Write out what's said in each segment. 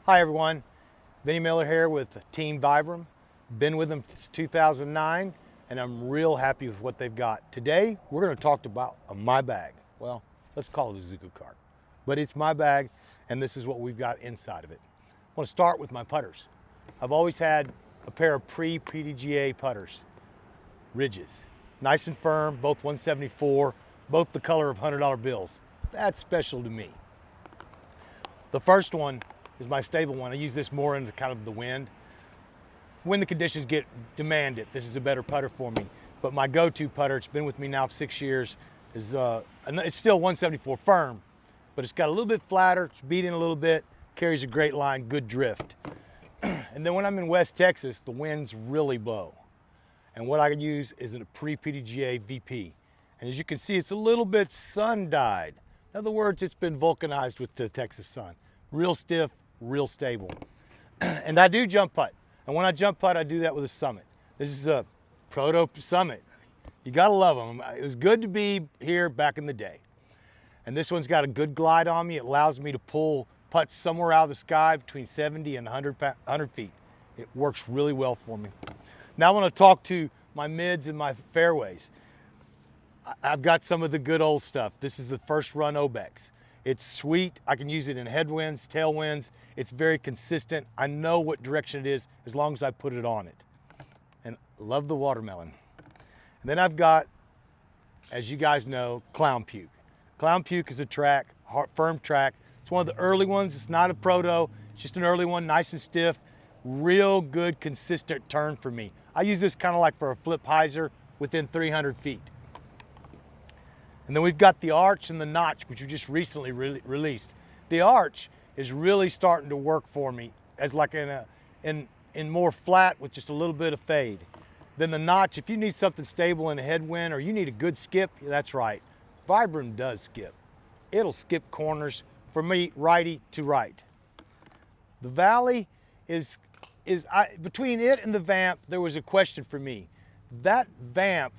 Hi everyone, Vinnie Miller here with Team Vibram. Been with them since 2009 and I'm real happy with what they've got. Today we're going to talk about my bag. Well, let's call it a Zuku cart, but it's my bag and this is what we've got inside of it. I want to start with my putters. I've always had a pair of pre-PDGA putters, ridges, nice and firm, both 174, both the color of $100 bills. That's special to me. The first one is my stable one. I use this more in kind of the wind. When the conditions demand it, this is a better putter for me. But my go-to putter, it's been with me now for 6 years, is it's still 174 firm, but it's got a little bit flatter, it's beating a little bit, carries a great line, good drift. And then when I'm in West Texas, the winds really blow. And what I use is a pre-PDGA VP. And as you can see, it's a little bit sun-dyed. In other words, it's been vulcanized with the Texas sun. Real stiff, real stable. And I do jump putt. And when I jump putt, I do that with a Summit. This is a proto Summit. You gotta love them. It was good to be here back in the day. And this one's got a good glide on me. It allows me to pull putts somewhere out of the sky between 70 and 100 feet. It works really well for me. Now I want to talk to my mids and my fairways. I've got some of the good old stuff. This is the first run Obex. It's sweet. I can use it in headwinds, tailwinds. It's very consistent. I know what direction it is as long as I put it on it. And love the watermelon. And then I've got, as you guys know, Clown Puke. Clown Puke is a Trak, firm Trak. It's one of the early ones. It's not a proto. It's just an early one, nice and stiff. Real good, consistent turn for me. I use this kind of like for a flip hyzer within 300 feet. And then we've got the arch and the notch, which we just recently released. The arch is really starting to work for me as like in more flat with just a little bit of fade. Then the notch, if you need something stable in a headwind or you need a good skip, that's right. Vibram does skip. It'll skip corners for me, righty to right. The Valley is between it and the Vamp, there was a question for me. That Vamp,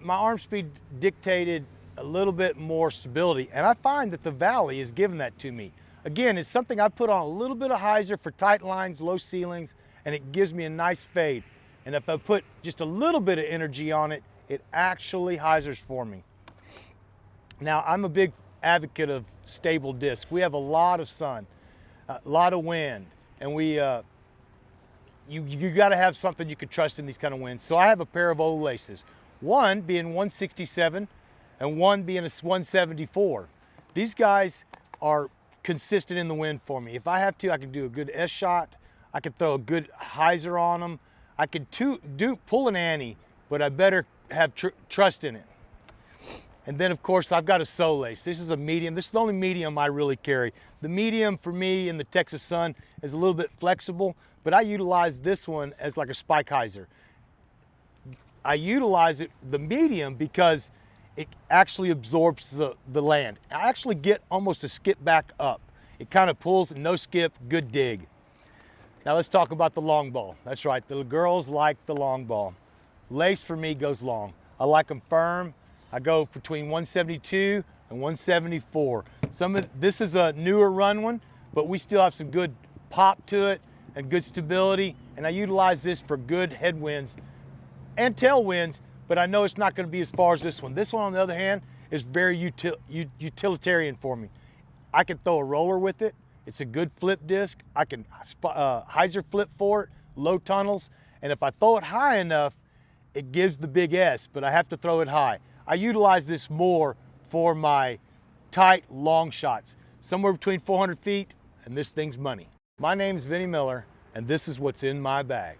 my arm speed dictated a little bit more stability, and I find that the Valley is giving that to me. Again, it's something I put on a little bit of hyzer for tight lines, low ceilings, and it gives me a nice fade. And if I put just a little bit of energy on it, it actually hyzers for me. Now, I'm a big advocate of stable disc. We have a lot of sun, a lot of wind, and you got to have something you can trust in these kind of winds. So I have a pair of old laces. One being 167 and one being a 174. These guys are consistent in the wind for me. If I have to, I can do a good S shot. I can throw a good hyzer on them. I could pull an ante, but I better have trust in it. And then of course I've got a Solace. This is a medium. This is the only medium I really carry. The medium for me in the Texas sun is a little bit flexible, but I utilize this one as like a spike hyzer. I utilize the medium because it actually absorbs the land. I actually get almost a skip back up. It kind of pulls, no skip, good dig. Now let's talk about the long ball. That's right, the girls like the long ball. Lace for me goes long. I like them firm. I go between 172 and 174. This is a newer run one, but we still have some good pop to it and good stability, and I utilize this for good headwinds and tailwinds, but I know it's not going to be as far as this one. This one, on the other hand, is very utilitarian for me. I can throw a roller with it. It's a good flip disc. I can hyzer flip for it, low tunnels, and if I throw it high enough, it gives the big S, but I have to throw it high. I utilize this more for my tight, long shots, somewhere between 400 feet, and this thing's money. My name's Vinnie Miller, and this is what's in my bag.